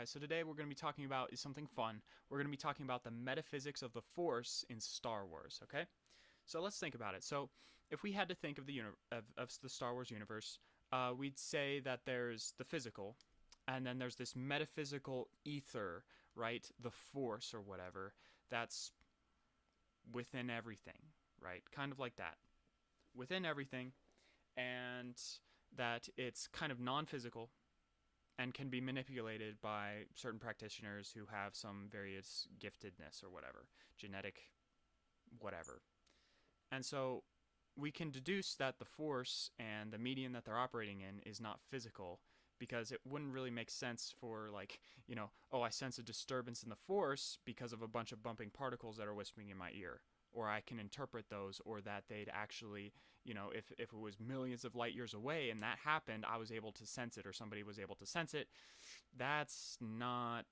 guys. So today we're going to be talking about is something fun. We're going to be talking about the metaphysics of the Force in Star Wars. Okay, so let's think about it. So if we had to think of of the Star Wars universe, we'd say that there's the physical, and then there's this metaphysical ether, right? The Force or whatever that's within everything, right? Kind of like that, within everything, and that it's kind of non-physical and can be manipulated by certain practitioners who have some various giftedness or whatever, genetic whatever. And so we can deduce that the force and the medium that they're operating in is not physical because it wouldn't really make sense for, like, oh, I sense a disturbance in the force because of a bunch of bumping particles that are whispering in my ear, or I can interpret those, or that they'd actually, if it was millions of light years away and that happened, I was able to sense it, or somebody was able to sense it. That's not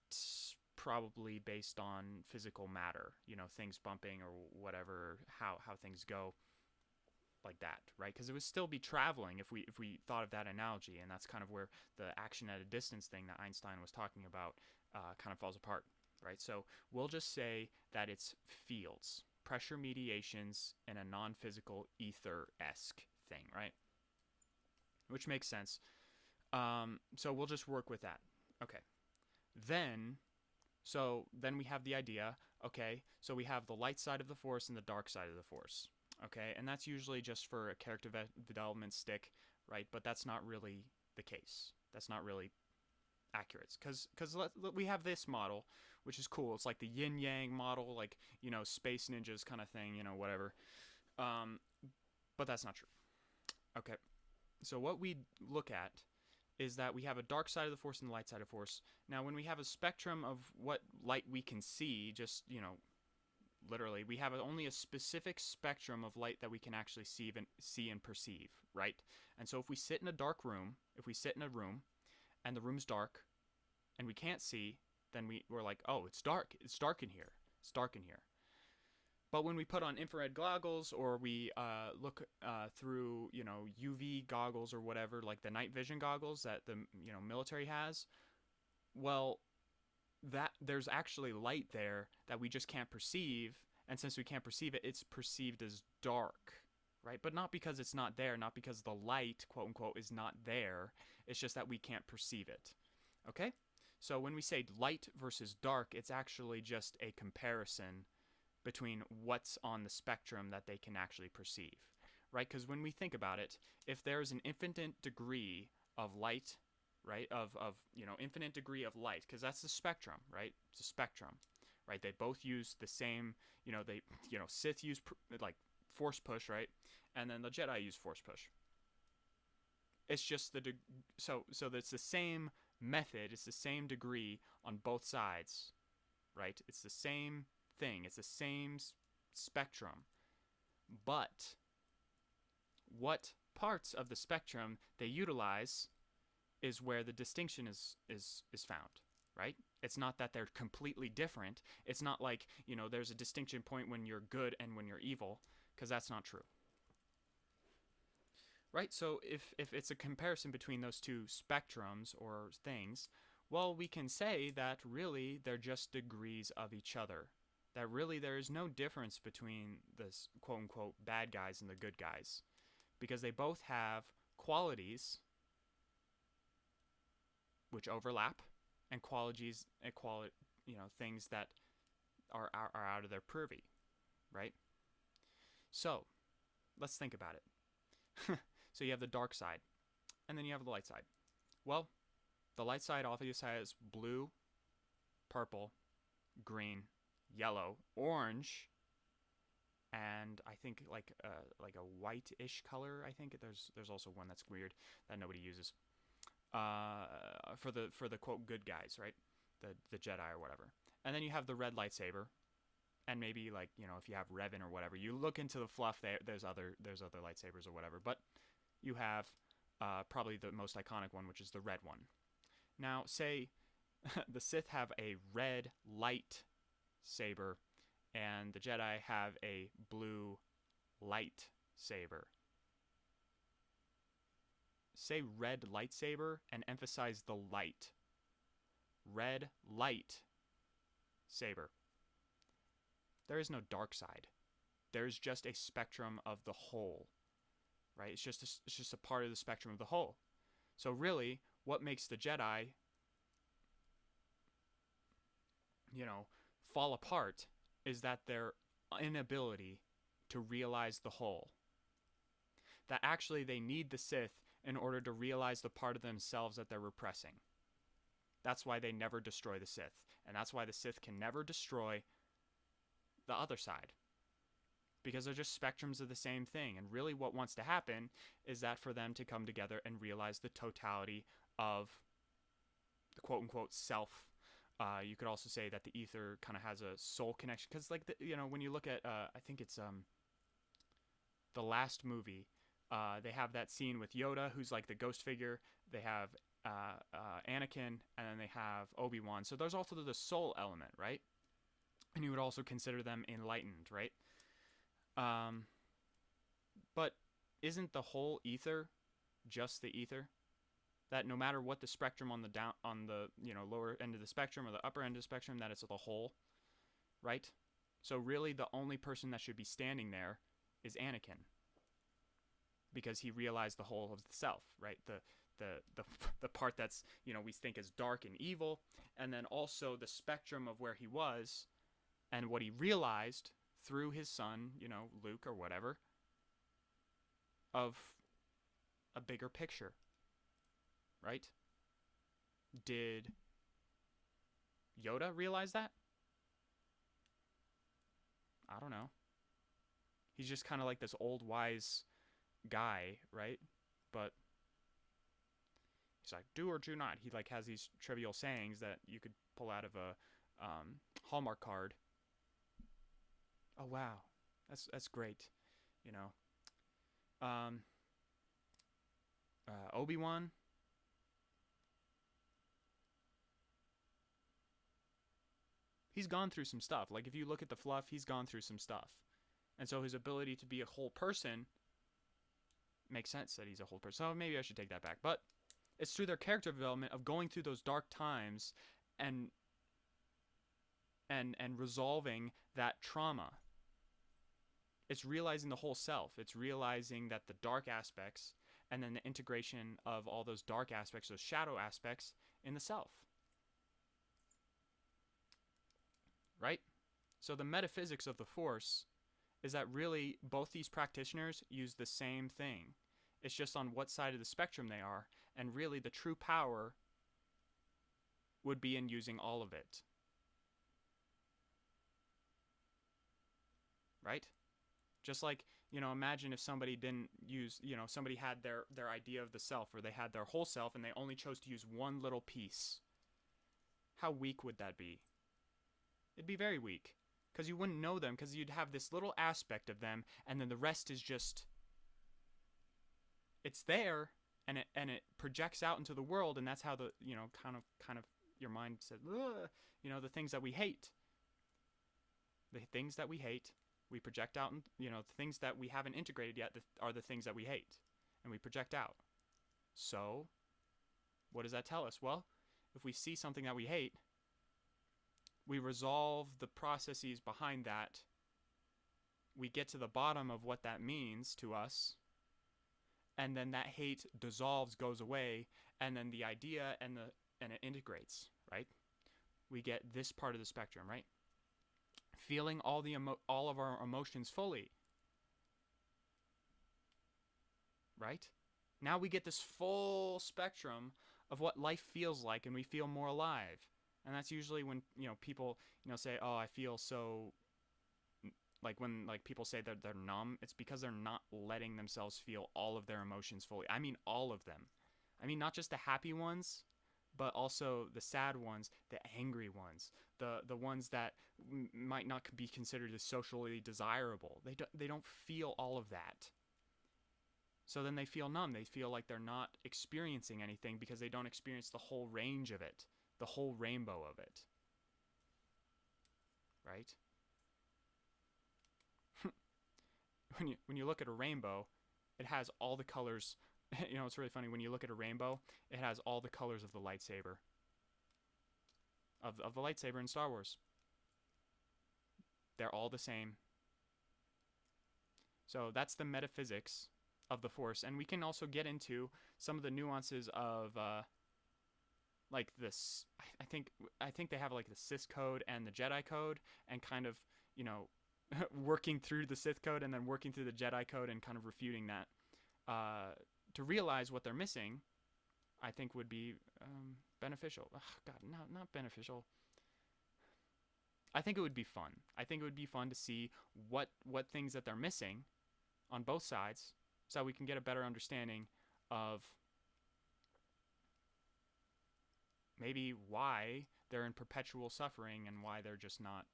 probably based on physical matter, things bumping or whatever, how things go like that, right? Because it would still be traveling if we thought of that analogy, and that's kind of where the action at a distance thing that Einstein was talking about kind of falls apart, right? So we'll just say that it's fields, pressure mediations, and a non-physical ether-esque thing, right? Which makes sense. So we'll just work with that. Okay. Then, then we have the idea. Okay, so we have the light side of the force and the dark side of the force. Okay, and that's usually just for a character development stick, right? But that's not really the case. That's not really accurate, because we have this model, which is cool. It's like the yin yang model, like, space ninjas kind of thing, whatever. But that's not true. Okay, so what we look at is that we have a dark side of the force and the light side of the force. Now, when we have a spectrum of what light we can see, just, literally, we have only a specific spectrum of light that we can actually see and perceive, right? And so if we sit in a dark room, if we sit in a room and the room's dark and we can't see, then we're like, oh, it's dark. It's dark in here. It's dark in here. But when we put on infrared goggles, or we look through, UV goggles or whatever, like the night vision goggles that the military has, well, that there's actually light there that we just can't perceive, and since we can't perceive it, it's perceived as dark, right? But not because it's not there, not because the light, quote unquote, is not there. It's just that we can't perceive it. Okay? So when we say light versus dark, it's actually just a comparison between what's on the spectrum that they can actually perceive, right? Because when we think about it, if there's an infinite degree of light, right, of infinite degree of light, because that's the spectrum, right? It's a spectrum, right? They both use the same, Sith use like force push, right? And then the Jedi use force push. It's just so it's the same method, it's the same degree on both sides, right? It's the same thing, it's the same spectrum, but what parts of the spectrum they utilize is where the distinction is found, right? It's not that they're completely different. It's not like, there's a distinction point when you're good and when you're evil, because that's not true. Right? So if it's a comparison between those two spectrums or things, well, we can say that really they're just degrees of each other. That really there is no difference between the quote-unquote bad guys and the good guys, because they both have qualities which overlap, and things that are out of their purview, right? So let's think about it. So you have the dark side, and then you have the light side. Well, the light side obviously has blue, purple, green, yellow, orange, and I think like a white-ish color. I think there's also one that's weird that nobody uses for the quote good guys, right? The Jedi or whatever. And then you have the red lightsaber, and maybe, like, if you have Revan or whatever, you look into the fluff. There's other lightsabers or whatever, but you have probably the most iconic one, which is the red one. Now, say the Sith have a red light saber, and the Jedi have a blue light saber. Say red lightsaber and emphasize the light. red light saber. There is no dark side. There's just a spectrum of the whole, right? It's just a part of the spectrum of the whole. So really, what makes the Jedi, fall apart is that their inability to realize the whole. That actually they need the Sith in order to realize the part of themselves that they're repressing. That's why they never destroy the Sith. And that's why the Sith can never destroy the other side. Because they're just spectrums of the same thing. And really what wants to happen is that for them to come together and realize the totality of the quote-unquote self. You could also say that the ether kind of has a soul connection. Because, like, when you look at, I think it's the last movie, they have that scene with Yoda, who's like the ghost figure. They have Anakin, and then they have Obi-Wan. So there's also the soul element, right? And you would also consider them enlightened, right? But isn't the whole ether just the ether? That no matter what the spectrum on the lower end of the spectrum or the upper end of the spectrum, that it's the whole, right? So really, the only person that should be standing there is Anakin, because he realized the whole of the self, right? The part that's we think is dark and evil, and then also the spectrum of where he was, and what he realized through his son, Luke or whatever, of a bigger picture. Right? Did Yoda realize that? I don't know. He's just kind of like this old wise guy, right? But he's like, do or do not. He like has these trivial sayings that you could pull out of a Hallmark card. Oh wow, that's great, Obi-Wan. He's gone through some stuff. Like, if you look at the fluff, he's gone through some stuff. And so his ability to be a whole person makes sense that he's a whole person. So maybe I should take that back. But it's through their character development of going through those dark times and resolving that trauma. It's realizing the whole self. It's realizing that the dark aspects and then the integration of all those dark aspects, those shadow aspects in the self. Right? So the metaphysics of the Force is that really both these practitioners use the same thing. It's just on what side of the spectrum they are, and really the true power would be in using all of it. Right? Just like, imagine if somebody didn't use, somebody had their idea of the self, or they had their whole self, and they only chose to use one little piece. How weak would that be? It'd be very weak, because you wouldn't know them, because you'd have this little aspect of them, and then the rest is just, it's there, and it projects out into the world, and that's how the, kind of your mind said, the things that we hate. The things that we hate, we project out, and, the things that we haven't integrated yet are the things that we hate, and we project out. So, what does that tell us? Well, if we see something that we hate, we resolve the processes behind that. We get to the bottom of what that means to us. And then that hate dissolves, goes away. And then the idea and it integrates, right? We get this part of the spectrum, right? Feeling all of our emotions fully. Right? Now we get this full spectrum of what life feels like, and we feel more alive. And that's usually when, people, say, oh, I feel so, like when people say that they're numb, it's because they're not letting themselves feel all of their emotions fully. I mean, all of them. I mean, not just the happy ones, but also the sad ones, the angry ones, the ones that might not be considered as socially desirable. They don't feel all of that. So then they feel numb. They feel like they're not experiencing anything because they don't experience the whole range of it. The whole rainbow of it. Right? when you look at a rainbow, it has all the colors. It's really funny. When you look at a rainbow, it has all the colors of the lightsaber. of the lightsaber in Star Wars. They're all the same. So that's the metaphysics of the Force, and we can also get into some of the nuances of like this. I think they have like the Sith code and the Jedi code, and kind of, you know, working through the Sith code and then working through the Jedi code and kind of refuting that to realize what they're missing. I think would be beneficial. Ugh, God, not beneficial. I think it would be fun. I think it would be fun to see what things that they're missing on both sides, so we can get a better understanding of maybe why they're in perpetual suffering and why they're just not,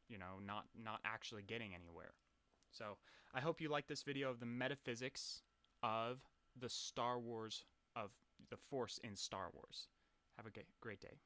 not actually getting anywhere. So I hope you like this video of the metaphysics of the Star Wars, of the Force in Star Wars. Have a great day.